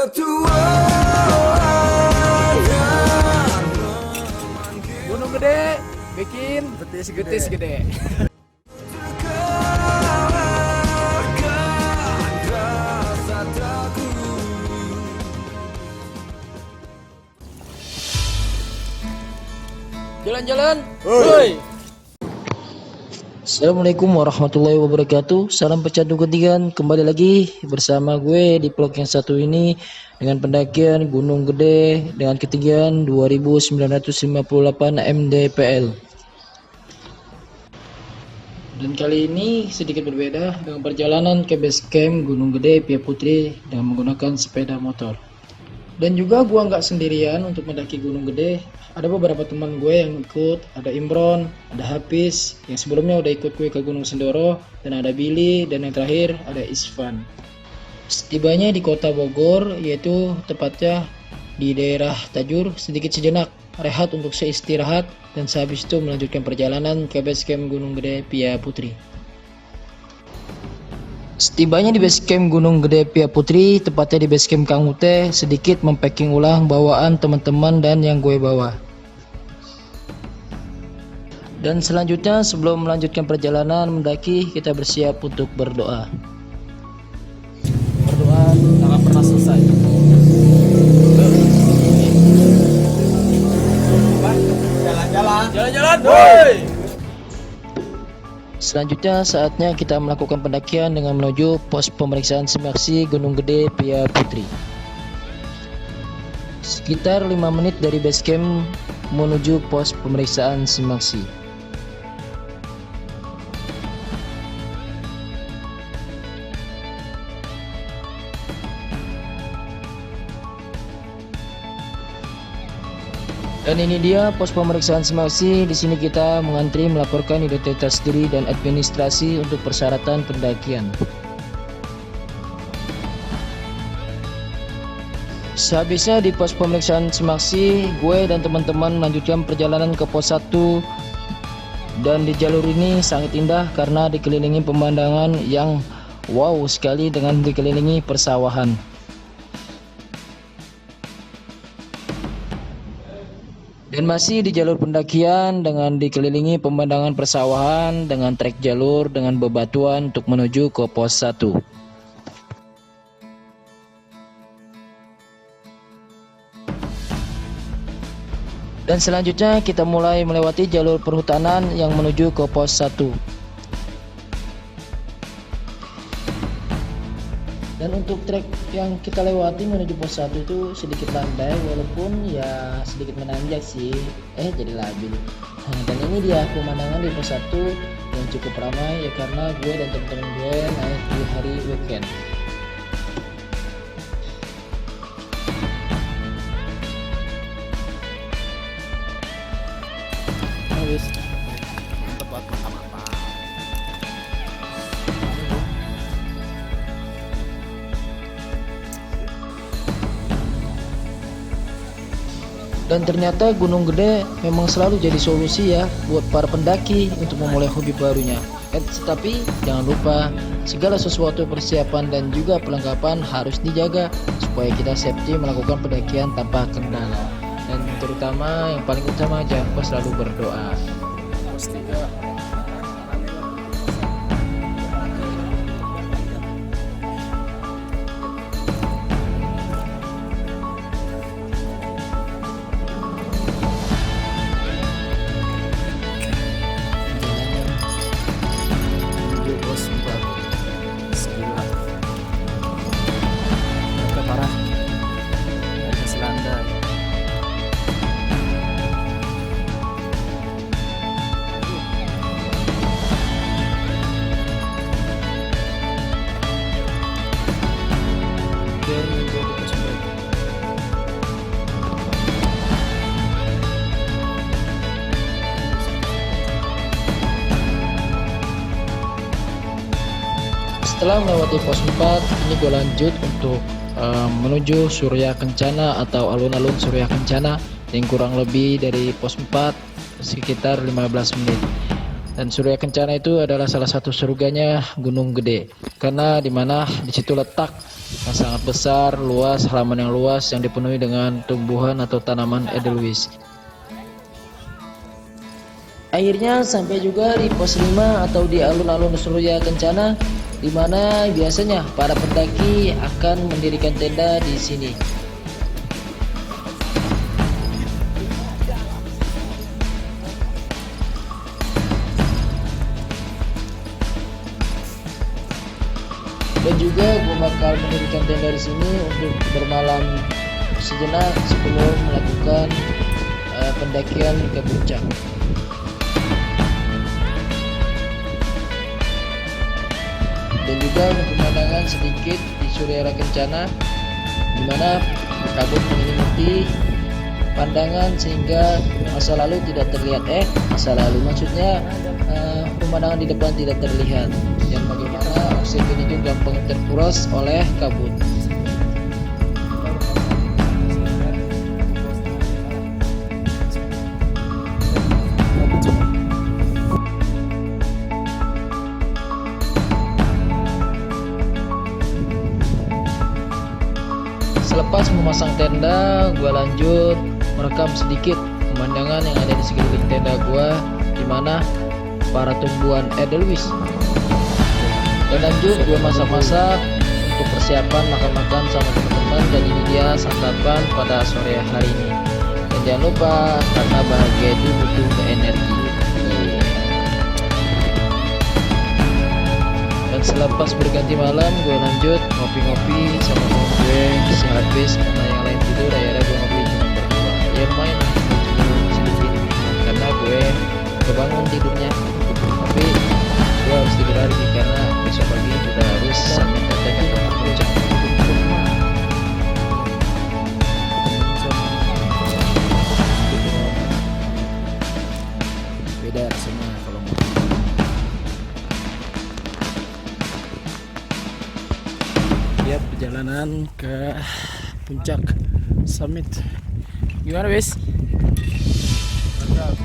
Gunung gede bikin betis gede. Jalan-jalan, woi. Assalamualaikum warahmatullahi wabarakatuh. Salam pecandu ketigan. Kembali lagi bersama gue di vlog yang satu ini dengan pendakian Gunung Gede dengan ketinggian 2958 mdpl. Dan kali ini sedikit berbeda dengan perjalanan ke base camp Gunung Gede Pia Putri dengan menggunakan sepeda motor. Dan juga gua nggak sendirian untuk mendaki Gunung Gede. Ada beberapa teman gue yang ikut, ada Imron, ada Hafiz yang sebelumnya udah ikut gue ke Gunung Sendoro, dan ada Billy, dan yang terakhir ada Isvan. Setibanya di kota Bogor, yaitu tepatnya di daerah Tajur, sedikit sejenak rehat untuk seistirahat, dan sehabis itu melanjutkan perjalanan ke base camp Gunung Gede Pia Putri. Setibanya di base camp Gunung Gede Pia Putri, tepatnya di base camp Kang Ute, sedikit mempacking ulang bawaan teman-teman dan yang gue bawa. Dan selanjutnya sebelum melanjutkan perjalanan mendaki, kita bersiap untuk berdoa. Berdoa tak akan pernah selesai. Jalan-jalan, woi. Selanjutnya saatnya kita melakukan pendakian dengan menuju pos pemeriksaan simaksi Gunung Gede Pia Putri. Sekitar 5 menit dari base camp menuju pos pemeriksaan simaksi. Dan ini dia pos pemeriksaan simaksi. Di sini kita mengantri melaporkan identitas diri dan administrasi untuk persyaratan pendakian. Sehabisnya di pos pemeriksaan simaksi, gue dan teman-teman melanjutkan perjalanan ke pos 1. Dan di jalur ini sangat indah karena dikelilingi pemandangan yang wow sekali dengan dikelilingi persawahan. Dan masih di jalur pendakian dengan dikelilingi pemandangan persawahan dengan trek jalur dengan bebatuan untuk menuju ke pos 1. Dan selanjutnya kita mulai melewati jalur perhutanan yang menuju ke pos 1. Dan untuk trek yang kita lewati menuju pos 1 itu sedikit landai, walaupun ya sedikit menanjak sih. Jadi labil. Dan ini dia pemandangan di pos 1 yang cukup ramai ya, karena gue dan teman-teman gue naik di hari weekend. Tempat mata-mata. Dan ternyata Gunung Gede memang selalu jadi solusi ya buat para pendaki untuk memulai hobi barunya. Tetapi jangan lupa segala sesuatu persiapan dan juga perlengkapan harus dijaga supaya kita safety melakukan pendakian tanpa kendala. Dan terutama yang paling utama jangan lupa selalu berdoa. Setelah melewati pos 4, ini gue lanjut untuk menuju Surya Kencana atau alun-alun Surya Kencana yang kurang lebih dari pos 4 sekitar 15 menit. Dan Surya Kencana itu adalah salah satu surganya Gunung Gede, karena dimana disitu letak yang sangat besar, luas, halaman yang luas yang dipenuhi dengan tumbuhan atau tanaman edelweiss. Akhirnya sampai juga di pos 5 atau di alun-alun Surya Kencana, di mana biasanya para pendaki akan mendirikan tenda di sini. Dan juga gue bakal mendirikan tenda di sini untuk bermalam sejenak sebelum melakukan pendakian ke puncak. Dan juga untuk pemandangan sedikit di Surya Kencana, di mana kabut menyelimuti pandangan sehingga masa lalu tidak terlihat. Masa lalu maksudnya pemandangan di depan tidak terlihat. Dan bagaimana oksigen itu gampang terkuras oleh kabut. Selepas memasang tenda, gue lanjut merekam sedikit pemandangan yang ada di sekeliling tenda gue, di mana para tumbuhan edelweiss. Dan lanjut gue masak-masak untuk persiapan makan-makan sama teman-teman, dan ini dia santapan pada sore hari ini. Dan jangan lupa, karena bahagia itu butuh energi. Dan selepas berganti malam, gue lanjut ngopi-ngopi sama temen gue sehabis karena yang lain tidur. Akhirnya gue ngopi cuma berdua. Ya main sedikit karena gue kebangun tidurnya, tapi gue harus tidur lagi karena besok pagi udah harus sampai tenda ke puncak. Beda rasanya kalau ngopi. Ya, perjalanan ke puncak summit. Gimana, Bis?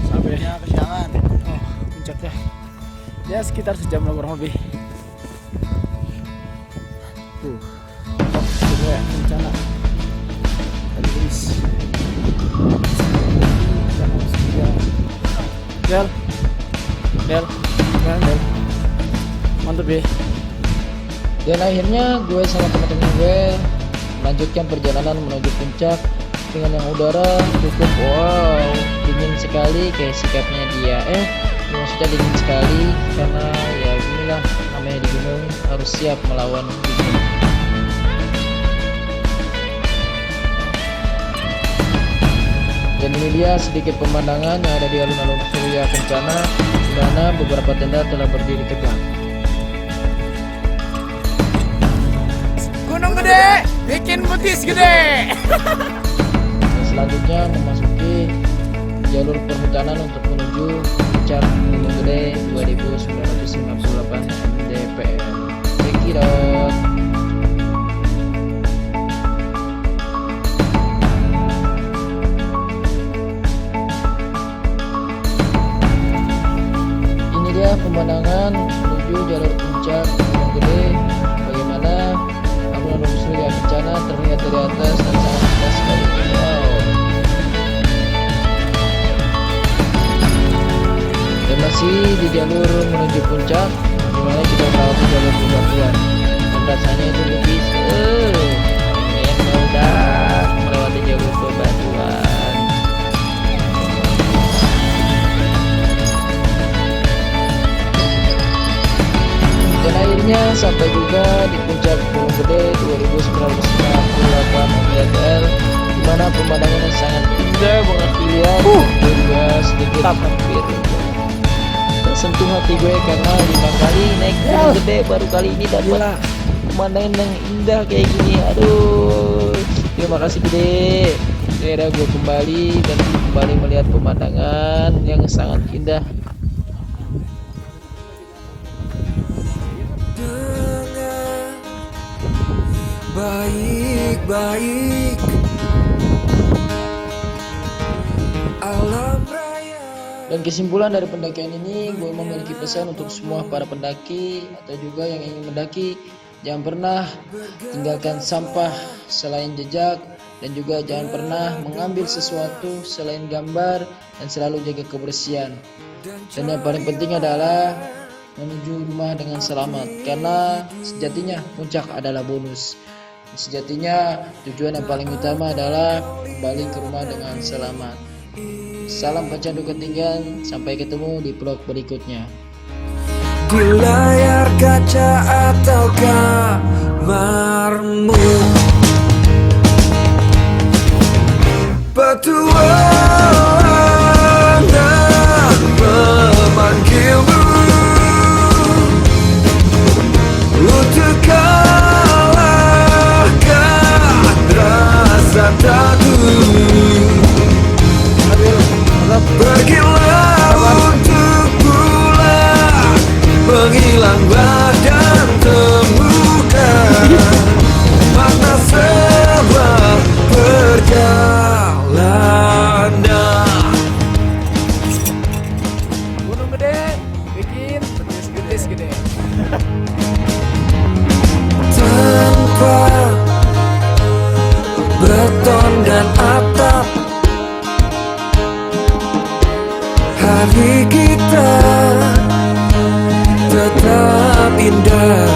Sampai kesiangan. Oh, puncaknya. Ya sekitar sejam lah kurang lebih. Surya Kencana. Edelweiss. Del. Mantap ya. Dan akhirnya gue sama teman-teman gue melanjutkan perjalanan menuju puncak dengan yang udara cukup dingin sekali kayak sikapnya dia. Maksudnya dingin sekali karena ya inilah namanya di gunung, harus siap melawan dingin. Dan ini dia sedikit pemandangan yang ada di alun-alun Surya Kencana, di mana beberapa tenda telah berdiri tegak. Gunung gede, bikin betis gede. Dan selanjutnya memasuki jalur perhutanan untuk menuju puncak Gunung Gede 2958 mdpl. Tekidot. Ini dia pemandangan menuju jalur puncak Gunung Gede. Bagaimana alun-alun Surya Kencana terlihat dari atas dan sangat indah sekali. Dan masih di jalur menuju puncak, dimana kita melewati jalur bebatuan. Dan rasanya itu lebih udah melewati jalur bebatuan. Dan akhirnya sampai juga di puncak Gunung Gede 2958 mdpl, di mana pemandangannya sangat indah banget dilihat. Dan juga sedikit hampir tersentuh hati gue karena 5 kali naik Gunung Gede baru kali ini dapat pemandangan yang indah kayak gini. Aduh, terima kasih Gede. Akhirnya gue kembali melihat pemandangan yang sangat indah. Baik-baik alam raya. Dan kesimpulan dari pendakian ini, gue memiliki pesan untuk semua para pendaki atau juga yang ingin mendaki, Jangan pernah tinggalkan sampah selain jejak, dan juga jangan pernah mengambil sesuatu selain gambar, dan selalu jaga kebersihan. Dan yang paling penting adalah menuju rumah dengan selamat, karena sejatinya puncak adalah bonus. Sejatinya tujuan yang paling utama adalah kembali ke rumah dengan selamat. Salam Pecandu Ketinggian, sampai ketemu di vlog berikutnya. Di layar kaca atau kamarmu, petualangan memanggilmu untuk kalahkan rasa takut. Pergilah untuk pulang, menghilang badan, temukan makna sebuah perjalanan. Gunung gede bikin betis gede. Tanpa beton dan atap, hari kita tetap indah.